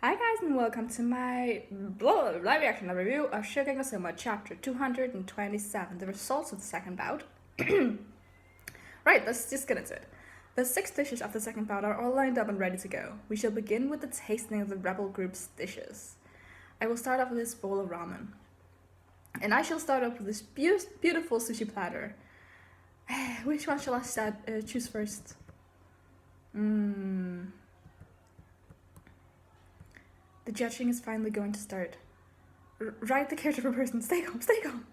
Hi guys and welcome to my live reaction and review of Shokugeki Soma chapter 227, the results of the second bout. Right, let's just get into it. The 6 dishes of the second bout are all lined up and ready to go. We shall begin with the tasting of the rebel group's dishes. I will start off with this bowl of ramen. And I shall start off with this beautiful sushi platter. Which one shall I choose first? The judging is finally going to start. Write the character per person. Stay calm, stay calm.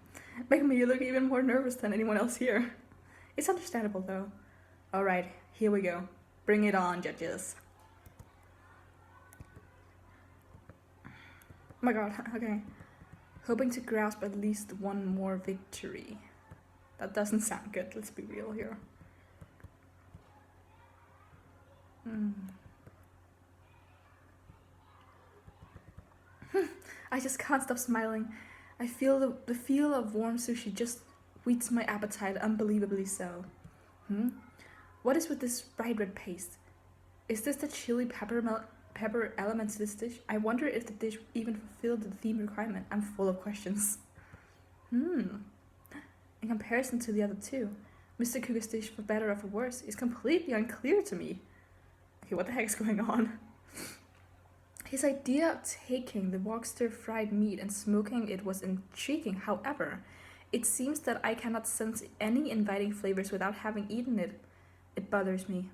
Making me look even more nervous than anyone else here. It's understandable though. Alright, here we go. Bring it on, judges. Oh my god, okay. Hoping to grasp at least one more victory. That doesn't sound good, let's be real here. I just can't stop smiling. I feel the feel of warm sushi just wheats my appetite unbelievably so. What is with this bright red paste? Is this the chili pepper element to this dish? I wonder if the dish even fulfilled the theme requirement. I'm full of questions. In comparison to the other two, Mr. Kuga's dish, for better or for worse, is completely unclear to me. Okay, what the heck is going on? His idea of taking the wok stir-fried meat and smoking it was intriguing. However, it seems that I cannot sense any inviting flavors without having eaten it. It bothers me.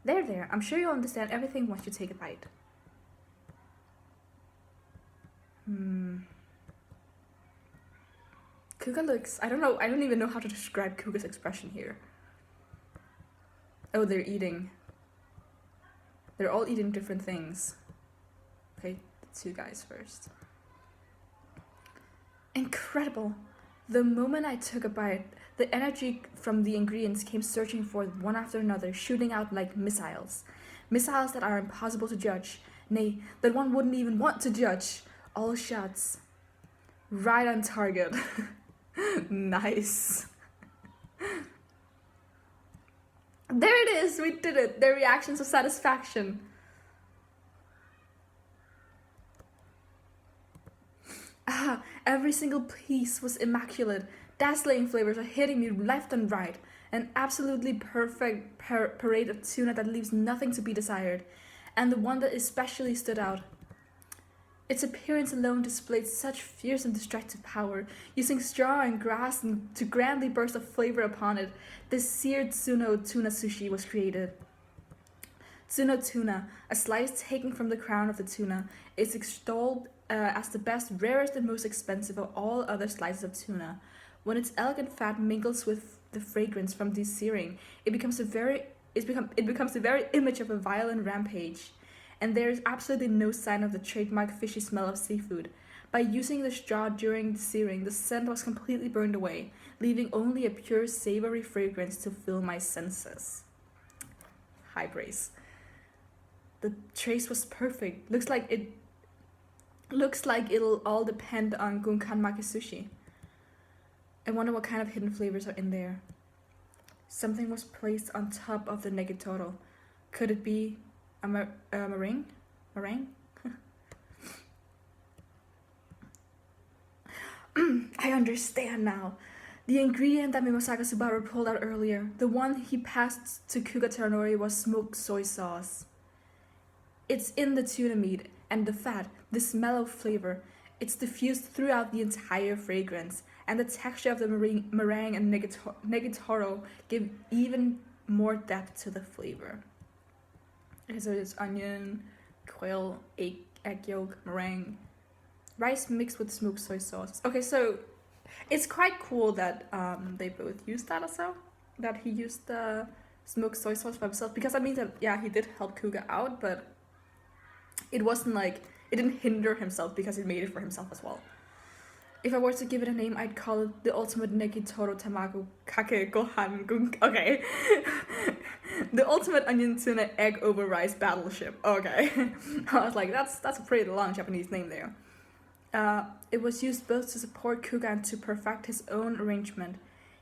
There, I'm sure you'll understand everything once you take a bite. Kuga looks, I don't even know how to describe Kuga's expression here. Oh, they're eating. They're all eating different things. Okay, the two guys first. Incredible! The moment I took a bite, the energy from the ingredients came surging forth one after another, shooting out like missiles. Missiles that are impossible to judge. Nay, that one wouldn't even want to judge. All shots. Right on target. Nice. There it is! We did it! Their reactions of satisfaction. Every single piece was immaculate. Dazzling flavors are hitting me left and right. An absolutely perfect parade of tuna that leaves nothing to be desired. And the one that especially stood out. Its appearance alone displayed such fierce and destructive power. Using straw and grass to grandly burst of flavor upon it, this seared tuna sushi was created. Tuna, a slice taken from the crown of the tuna, is extolled as the best, rarest, and most expensive of all other slices of tuna. When its elegant fat mingles with the fragrance from the searing, it becomes the very image of a violent rampage. And there is absolutely no sign of the trademark fishy smell of seafood. By using the straw during the searing, the scent was completely burned away, leaving only a pure savory fragrance to fill my senses. High praise. The trace was perfect. Looks like it'll all depend on gunkan maki sushi. I wonder what kind of hidden flavors are in there. Something was placed on top of the negatoro. Could it be a meringue? I understand now. The ingredient that Mimosaka Subaru pulled out earlier, the one he passed to Kuga Taranori, was smoked soy sauce. It's in the tuna meat and the fat, this mellow flavor. It's diffused throughout the entire fragrance, and the texture of the meringue and negatoro give even more depth to the flavor. Okay, so it's onion, quail, egg yolk, meringue, rice mixed with smoked soy sauce. Okay, so it's quite cool that they both used that also, that he used the smoked soy sauce by himself, because that means that, yeah, he did help Kuga out, but it wasn't like, it didn't hinder himself because he made it for himself as well. If I were to give it a name, I'd call it the ultimate negatoro tamago kake gohan gunkan. Okay. The ultimate onion tuna egg over rice battleship. Okay. I was like, that's a pretty long Japanese name there. It was used both to support Kuga and to perfect his own arrangement.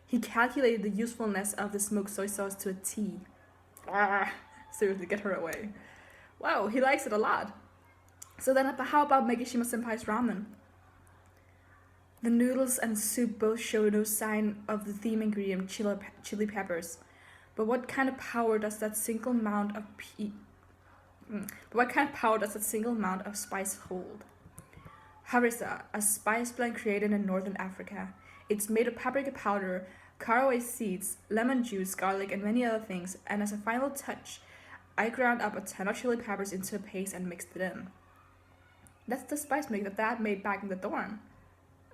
He calculated the usefulness of the smoked soy sauce to a T. Seriously, get her away. Wow, he likes it a lot. So then, how about Megashima Senpai's ramen? The noodles and soup both show no sign of the theme ingredient, chili peppers. But what kind of power does that single amount of spice hold? Harissa, a spice blend created in northern Africa. It's made of paprika powder, caraway seeds, lemon juice, garlic, and many other things. And as a final touch, I ground up a ton of chili peppers into a paste and mixed it in. That's the spice mix that Dad made back in the dorm.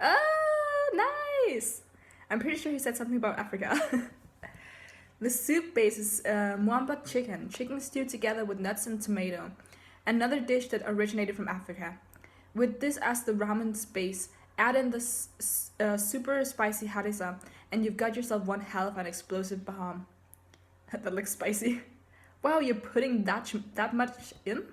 Oh, nice! I'm pretty sure he said something about Africa. The soup base is mwamba chicken stewed together with nuts and tomato. Another dish that originated from Africa. With this as the ramen's base, add in the super spicy harissa, and you've got yourself one hell of an explosive bomb. That looks spicy. Wow, you're putting that much in?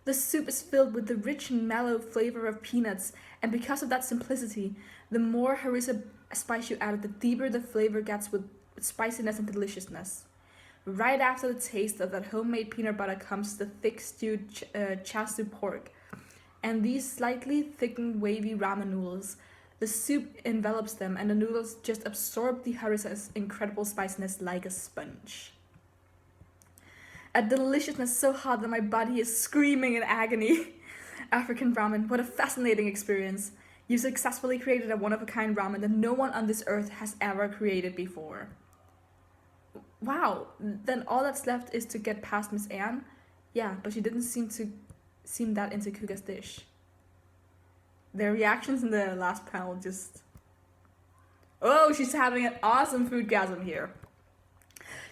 The soup is filled with the rich and mellow flavor of peanuts, and because of that simplicity, the more harissa spice you add, the deeper the flavor gets with spiciness and deliciousness. Right after the taste of that homemade peanut butter comes the thick stewed chasu pork, and these slightly thickened wavy ramen noodles. The soup envelops them, and the noodles just absorb the harissa's incredible spiciness like a sponge. A deliciousness so hot that my body is screaming in agony. African ramen, what a fascinating experience. You successfully created a one-of-a-kind ramen that no one on this earth has ever created before. Wow, then all that's left is to get past Miss Anne? Yeah, but she didn't seem that into Kuga's dish. Their reactions in the last panel just... Oh, she's having an awesome foodgasm here.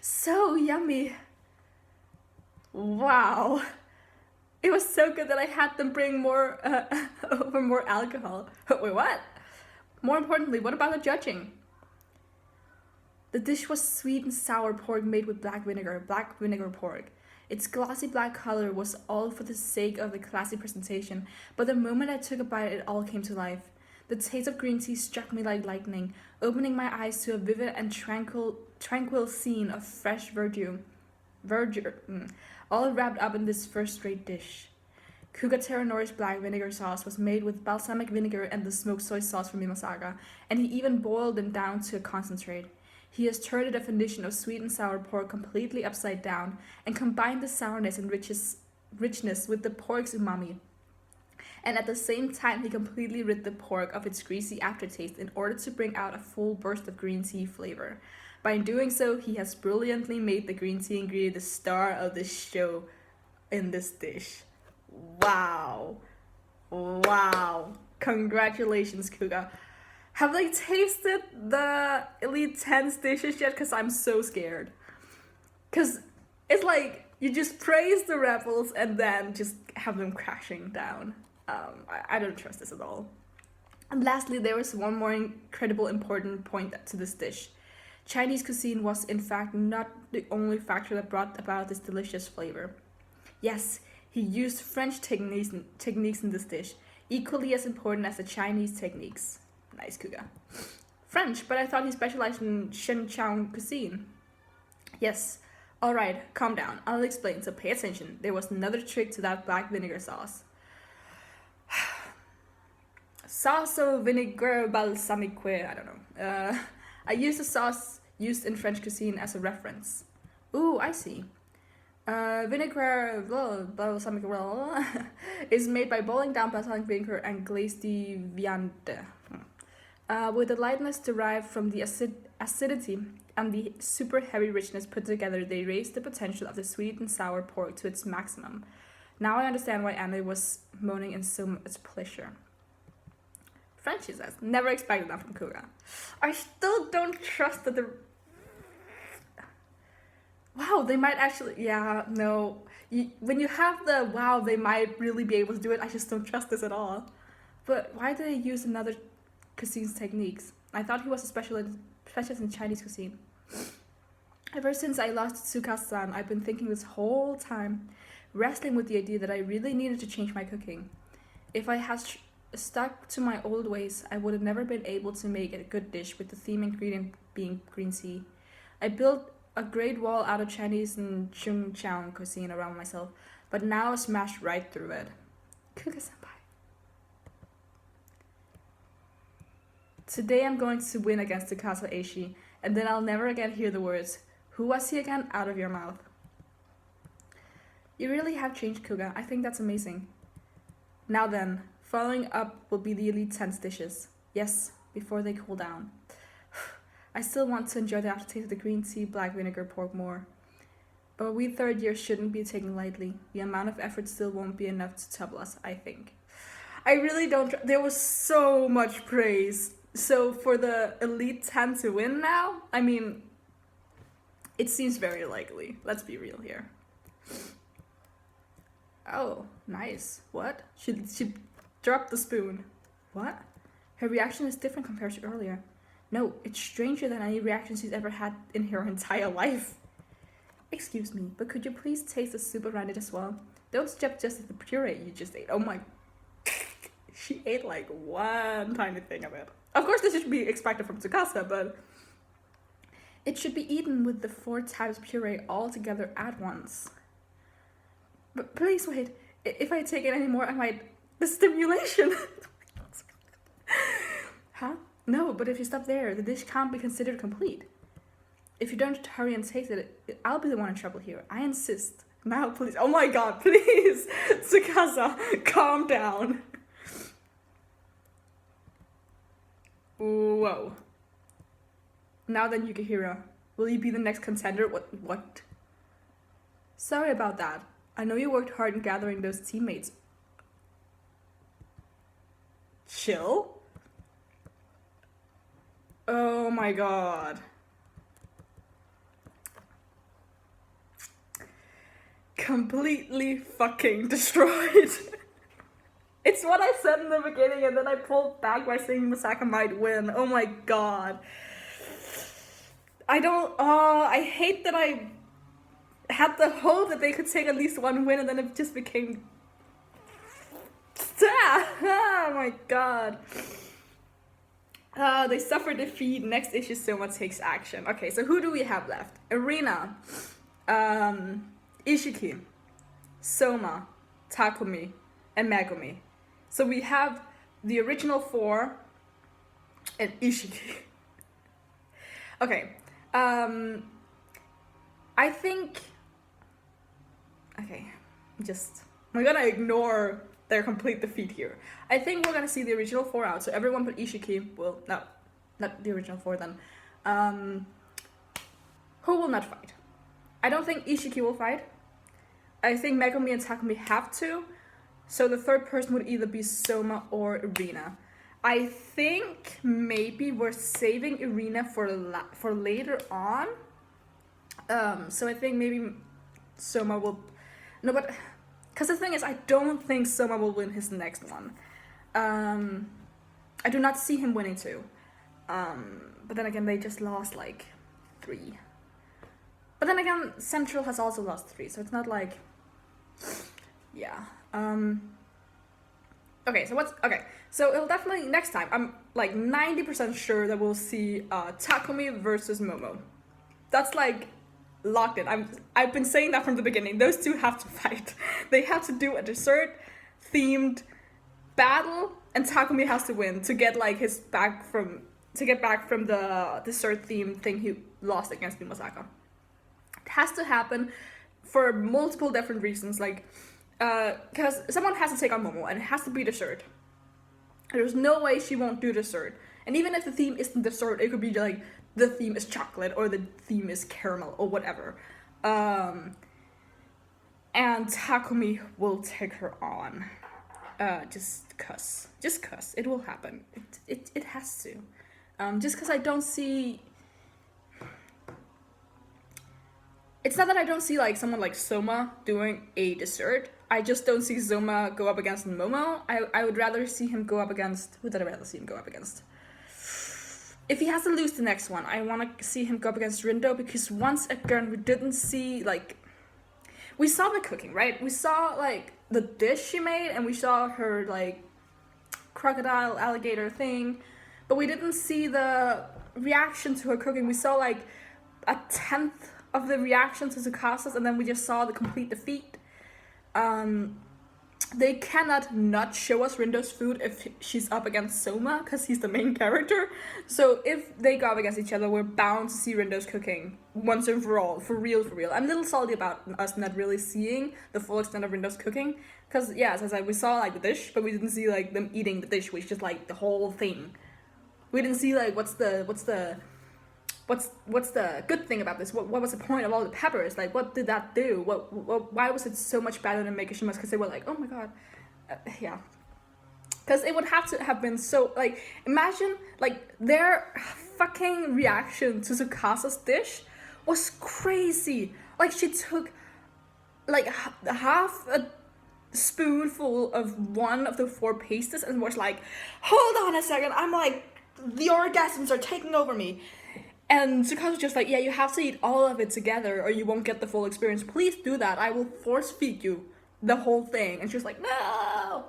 So yummy. Wow. It was so good that I had them bring more alcohol. Wait, what? More importantly, what about the judging? The dish was sweet and sour pork made with black vinegar pork. Its glossy black color was all for the sake of the classy presentation, but the moment I took a bite, it all came to life. The taste of green tea struck me like lightning, opening my eyes to a vivid and tranquil scene of fresh verdure, all wrapped up in this first-rate dish. Kuga Terranori's black vinegar sauce was made with balsamic vinegar and the smoked soy sauce from Mimasaga, and he even boiled them down to a concentrate. He has turned the definition of sweet and sour pork completely upside down and combined the sourness and richness with the pork's umami. And at the same time, he completely rid the pork of its greasy aftertaste in order to bring out a full burst of green tea flavor. By doing so, he has brilliantly made the green tea ingredient the star of the show in this dish. Wow. Wow. Congratulations, Kuga. Have they tasted the Elite 10's dishes yet? Because I'm so scared. Because it's like you just praise the rebels and then just have them crashing down. I don't trust this at all. And lastly, there was one more incredible important point to this dish. Chinese cuisine was in fact not the only factor that brought about this delicious flavor. Yes, he used French techniques in this dish, equally as important as the Chinese techniques. Nice, Kuga. French, but I thought he specialized in Xinjiang cuisine. Yes. Alright, calm down. I'll explain, so pay attention. There was another trick to that black vinegar sauce. Salsa vinegar balsamique, I don't know. I used a sauce used in French cuisine as a reference. Ooh, I see. Vinegar balsamique is made by boiling down balsamic vinegar and glaze the viande. With the lightness derived from the acidity and the super heavy richness put together, they raised the potential of the sweet and sour pork to its maximum. Now I understand why Anne was moaning in so much pleasure. French, she says. Never expected that from Kuga. I still don't trust that the... Wow, they might actually... Yeah, no. When you have the wow, they might really be able to do it, I just don't trust this at all. But why did they use another cuisine's techniques? I thought he was a specialist in Chinese cuisine. Ever since I lost Tsukasa-san, I've been thinking this whole time, wrestling with the idea that I really needed to change my cooking. If I had stuck to my old ways, I would have never been able to make a good dish with the theme ingredient being green tea. I built a great wall out of Chinese and Chungcheong cuisine around myself, but now I smashed right through it. Kuga-senpai. Today I'm going to win against Tsukasa Eishi, and then I'll never again hear the words, "Who was he again?" out of your mouth. You really have changed, Kuga. I think that's amazing. Now then, following up will be the Elite 10's dishes. Yes, before they cool down. I still want to enjoy the aftertaste of the green tea, black vinegar pork more. But we third years shouldn't be taken lightly. The amount of effort still won't be enough to trouble us, I think. I really don't... There was so much praise. So for the Elite 10 to win now, I mean, it seems very likely. Let's be real here. Oh, nice. What? She dropped the spoon. What? Her reaction is different compared to earlier. No, it's stranger than any reaction she's ever had in her entire life. Excuse me, but could you please taste the soup around it as well? Don't step just at the puree you just ate. Oh my... She ate like one tiny thing of it. Of course this should be expected from Tsukasa, but... It should be eaten with the 4 types of puree all together at once. But please wait, if I take it anymore, I might... The stimulation! Huh? No, but if you stop there, the dish can't be considered complete. If you don't hurry and taste it, I'll be the one in trouble here. I insist. Now, please. Oh my god, please! Tsukasa, calm down. Whoa. Now then, Yukihira, will you be the next contender? What? Sorry about that. I know you worked hard in gathering those teammates. Chill? Oh my god. Completely fucking destroyed. It's what I said in the beginning and then I pulled back by saying Masaka might win. Oh my god. I hate that I had the hope that they could take at least one win and then it just became... Oh my god. They suffer defeat. Next issue, Soma takes action. Okay, so who do we have left? Irina, Ishiki, Soma, Takumi, and Megumi. So we have the original 4 and Ishiki. Okay, I think... Okay, we're gonna ignore their complete defeat here. I think we're gonna see the original 4 out, so everyone but Ishiki will... No, not the original 4 then. Who will not fight? I don't think Ishiki will fight. I think Megumi and Takumi have to, so the third person would either be Soma or Irina. I think maybe we're saving Irina for later on. So I think maybe Soma will... No, but... Because the thing is, I don't think Soma will win his next one. I do not see him winning 2. But then again, they just lost like 3. But then again, Central has also lost 3, so it's not like... Yeah. Okay, so it'll definitely... Next time, I'm like 90% sure that we'll see Takumi versus Momo. That's like... locked in. I've been saying that from the beginning. Those two have to fight. They have to do a dessert themed battle and Takumi has to win to get like back from the dessert themed thing he lost against Misaka. It has to happen for multiple different reasons, like because someone has to take on Momo and it has to be dessert. There's no way she won't do dessert. And even if the theme isn't dessert, it could be like the theme is chocolate or the theme is caramel or whatever. And Takumi will take her on. Just cuss. It will happen. It has to. Just because I don't see... It's not that I don't see like someone like Soma doing a dessert. I just don't see Soma go up against Momo. I would rather see him go up against... Who did I rather see him go up against? If he has to lose the next one, I want to see him go up against Rindo, because once again, we didn't see, like... We saw the cooking, right? We saw, like, the dish she made, and we saw her, like, crocodile, alligator thing, but we didn't see the reaction to her cooking. We saw, like, a tenth of the reaction to Tsukasa's, and then we just saw the complete defeat. They cannot not show us Rindo's food if she's up against Soma, because he's the main character. So if they go up against each other, we're bound to see Rindo's cooking once and for all, for real, for real. I'm a little salty about us not really seeing the full extent of Rindo's cooking, because yeah, as I said, we saw like the dish, but we didn't see like them eating the dish, which is just like the whole thing. We didn't see like what's the good thing about this? What was the point of all the peppers? Like, what did that do? Why was it so much better than Makishima's? Because they were like, oh my god, yeah. Because it would have to have been so, like, imagine, like, their fucking reaction to Tsukasa's dish was crazy. Like, she took, like, half a spoonful of one of the 4 pastes and was like, hold on a second, I'm like, the orgasms are taking over me. And Tsukasa was just like, yeah, you have to eat all of it together or you won't get the full experience. Please do that. I will force feed you the whole thing. And she was like, no.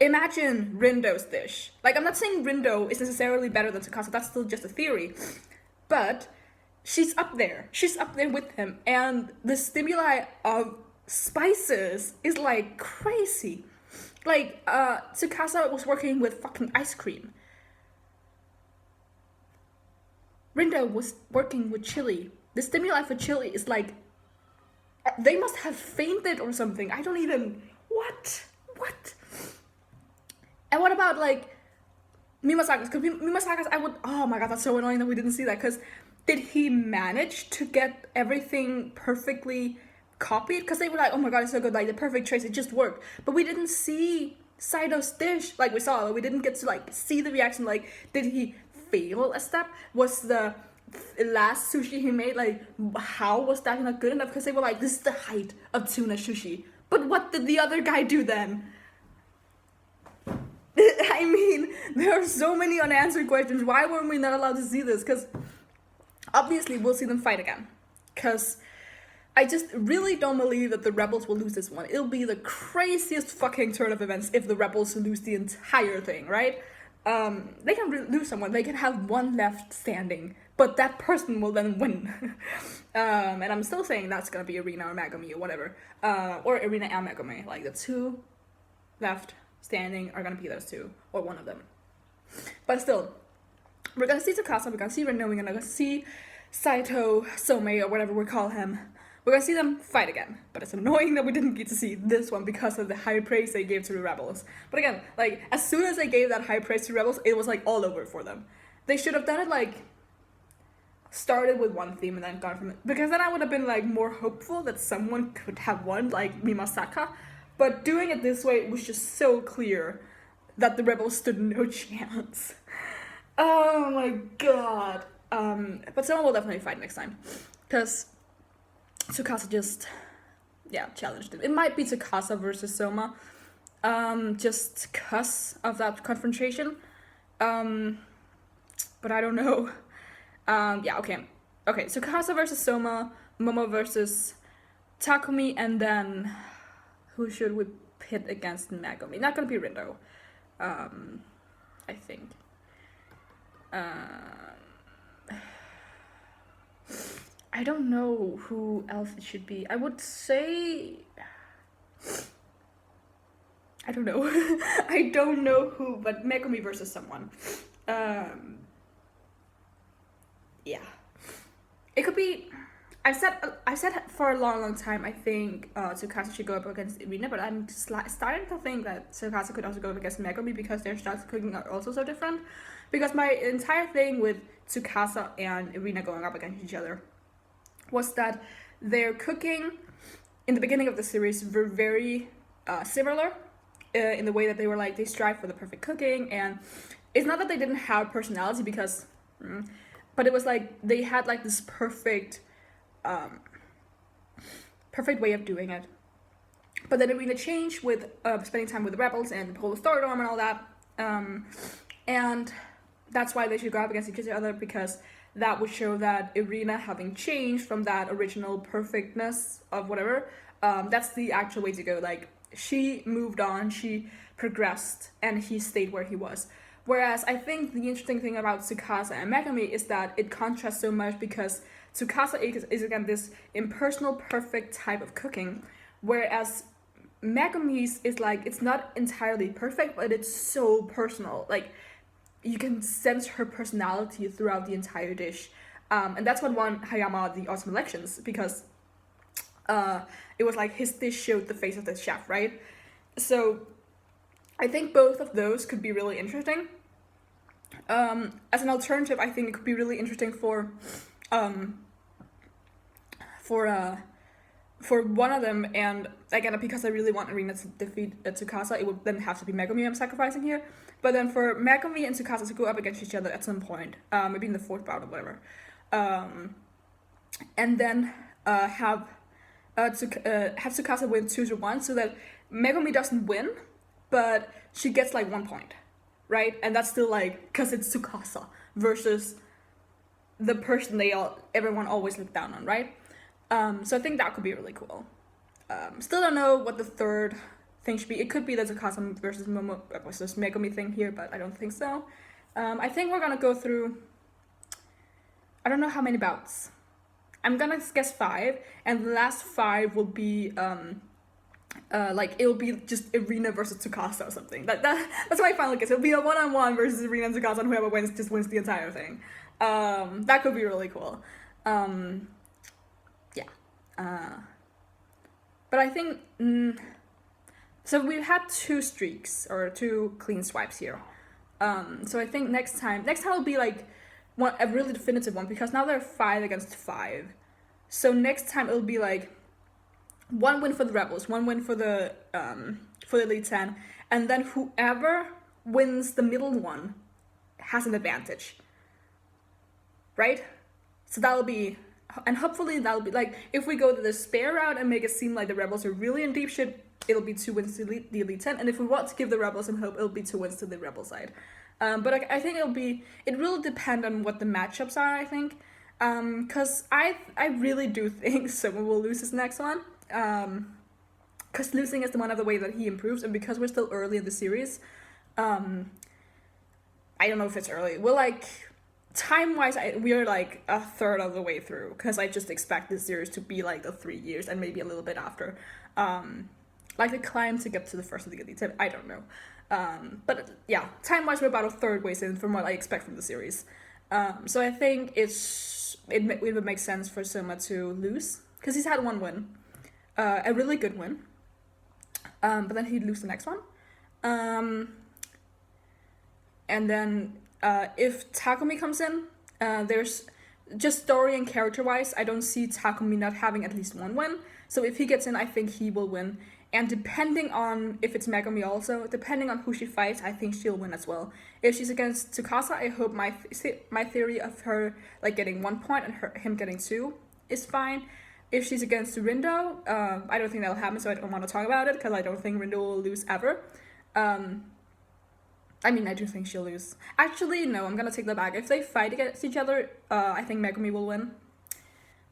Imagine Rindo's dish. Like, I'm not saying Rindo is necessarily better than Tsukasa. That's still just a theory. But she's up there. She's up there with him. And the stimuli of spices is like crazy. Like, Tsukasa was working with fucking ice cream. Rindo was working with chili. The stimuli for chili is like, they must have fainted or something. I don't even, what? And what about like Mimasaka's? Because Mimasaka's, oh my god, that's so annoying that we didn't see that. Because did he manage to get everything perfectly copied? Because they were like, oh my god, it's so good, like the perfect trace, it just worked. But we didn't see Saito's dish, like we saw, we didn't get to like see the reaction, like did he fail a step? Was the last sushi he made, like, how was that not good enough? Because they were like, this is the height of tuna sushi. But what did the other guy do then? I mean, there are so many unanswered questions. Why weren't we not allowed to see this? Because obviously we'll see them fight again. Because I just really don't believe that the rebels will lose this one. It'll be the craziest fucking turn of events if the rebels lose the entire thing, right? They can lose someone, they can have one left standing, but that person will then win. And I'm still saying that's gonna be Arena or Megumi or whatever. Or Arena and Megumi, like the 2 left standing are gonna be those 2, or one of them. But still, we're gonna see Tsukasa, we're gonna see Rindo, we're gonna see Saito, Some, or whatever we call him. We're gonna see them fight again, but it's annoying that we didn't get to see this one because of the high praise they gave to the rebels. But again, like, as soon as they gave that high praise to rebels, it was like all over for them. They should have done it like, started with one theme and then gone from it. Because then I would have been like more hopeful that someone could have won, like Mimasaka. But doing it this way, it was just so clear that the rebels stood no chance. Oh my god. But someone will definitely fight next time. Because Tsukasa just, challenged him. It might be Tsukasa versus Soma, just cause of that confrontation. But I don't know. Okay, Tsukasa versus Soma, Momo versus Takumi, and then who should we pit against Megumi? Not gonna be Rindo, I think. I don't know who else it should be. I would say, I don't know. I don't know who, but Megumi versus someone. Yeah. It could be, I said for a long time, I think Tsukasa should go up against Irina, but I'm starting to think that Tsukasa could also go up against Megumi because their styles of cooking are also so different. Because my entire thing with Tsukasa and Irina going up against each other was that their cooking in the beginning of the series were very similar in the way that they were like, they strive for the perfect cooking, and it's not that they didn't have personality because, but it was like they had like this perfect way of doing it. But then Irina changed with spending time with the rebels and the Polar Stardom and all that, and that's why they should go up against each other, because that would show that Irina, having changed from that original perfectness of whatever, that's the actual way to go. Like, she moved on, she progressed, and he stayed where he was. Whereas I think the interesting thing about Tsukasa and Megumi is that it contrasts so much because Tsukasa is again this impersonal, perfect type of cooking, whereas Megumi's is like, it's not entirely perfect, but it's so personal. Like, you can sense her personality throughout the entire dish. And that's what won Hayama the Autumn Elections, because it was like his dish showed the face of the chef, right? So I think both of those could be really interesting. As an alternative, I think it could be really interesting for one of them, and again, because I really want Arena to defeat Tsukasa, it would then have to be Megumi I'm sacrificing here. But then for Megumi and Tsukasa to go up against each other at some point, maybe in the fourth bout or whatever, and then have Tsukasa win 2-1, so that Megumi doesn't win, but she gets like 1 point, right? And that's still like, because it's Tsukasa versus the person everyone always looked down on, right? So I think that could be really cool. Still don't know what the third thing should be. It could be the Tsukasa versus Megumi thing here, but I don't think so. I think we're gonna go through, I don't know how many bouts. I'm gonna guess 5, and the last 5 will be like, it'll be just Irina versus Tsukasa or something. That's my final guess. It'll be a 1-on-1 versus Irina and Tsukasa, and whoever wins just wins the entire thing. That could be really cool. But I think so we've had 2 streaks or 2 clean swipes here. So I think next time will be like a really definitive one, because now they're 5 against 5. So next time it'll be like 1 win for the Rebels, 1 win for the Elite 10, and then whoever wins the middle one has an advantage, right? So that'll be, and hopefully that'll be like, if we go to the spare route and make it seem like the Rebels are really in deep shit, it'll be 2 wins to the Elite 10, and if we want to give the Rebels some hope, it'll be 2 wins to the Rebel side. But I think it will depend on what the matchups are, I think. Because I really do think Soma will lose his next one. Because losing is one of the way that he improves, and because we're still early in the series, I don't know if it's early. We're like, time-wise, we're like a third of the way through, because I just expect this series to be like the 3 years and maybe a little bit after. Like the climb to get to the first of the Elite 10, I don't know. But yeah, time-wise, we're about a third ways in from what I expect from the series. So I think it would make sense for Soma to lose, because he's had 1 win, a really good win, but then he'd lose the next one. And then if Takumi comes in, there's just story and character-wise, I don't see Takumi not having at least 1 win. So if he gets in, I think he will win. And depending on if it's Megumi also, depending on who she fights, I think she'll win as well. If she's against Tsukasa, I hope my theory of her like getting 1 point and him getting 2 is fine. If she's against Rindo, I don't think that'll happen, so I don't want to talk about it, because I don't think Rindo will lose ever. I mean, I do think she'll lose. Actually, no, I'm gonna take that back. If they fight against each other, I think Megumi will win.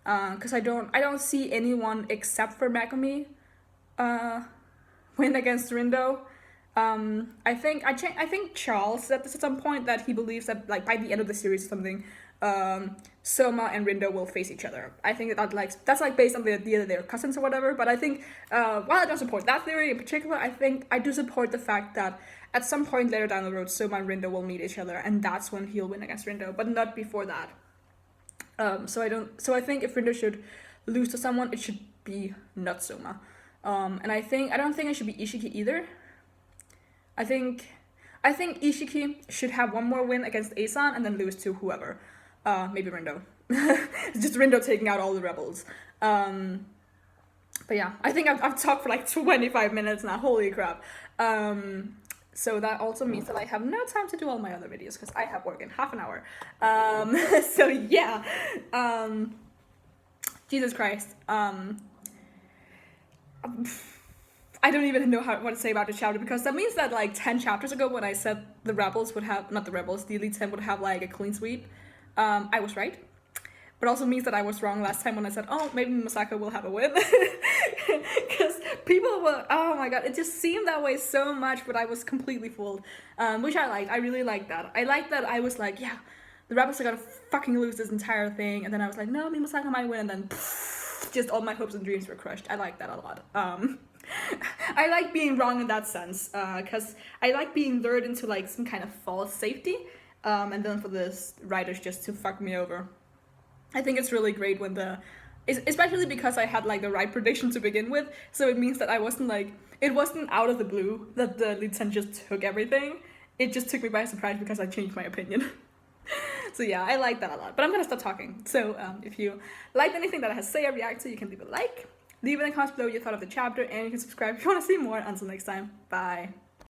Because I don't see anyone except for Megumi win against Rindo. I think Charles said this at some point, that he believes that like by the end of the series or something, Soma and Rindo will face each other. I think that's based on the idea that they're cousins or whatever. But I think while I don't support that theory in particular, I think I do support the fact that at some point later down the road, Soma and Rindo will meet each other, and that's when he'll win against Rindo, but not before that. So I think if Rindo should lose to someone, it should be not Soma. And I don't think it should be Ishiki either. I think Ishiki should have 1 more win against Asan and then lose to whoever. Maybe Rindo. Just Rindo taking out all the rebels. But yeah, I think I've talked for like 25 minutes now. Holy crap. So that also means that I have no time to do all my other videos, because I have work in half an hour. So yeah. Jesus Christ. I don't even know what to say about the chapter, because that means that like 10 chapters ago, when I said the Rebels would have, not the Rebels, the Elite 10 would have like a clean sweep, I was right. But also means that I was wrong last time when I said, oh, maybe Masako will have a win. Because people were, oh my god, it just seemed that way so much, but I was completely fooled. Which I liked. I really liked that. I liked that I was like, yeah, the rebels are gonna fucking lose this entire thing, and then I was like, no, Mimosaka might win, and then just all my hopes and dreams were crushed. I like that a lot. I like being wrong in that sense, because I like being lured into like some kind of false safety, and then for the writers just to fuck me over. I think it's really great when especially because I had like the right prediction to begin with, so it means that it wasn't out of the blue that the lead ten just took everything. It just took me by surprise because I changed my opinion. So yeah, I like that a lot. But I'm gonna stop talking. So if you liked anything that I had to say or react to, you can leave a like, leave in the comments below what you thought of the chapter, and you can subscribe if you want to see more. Until next time, bye.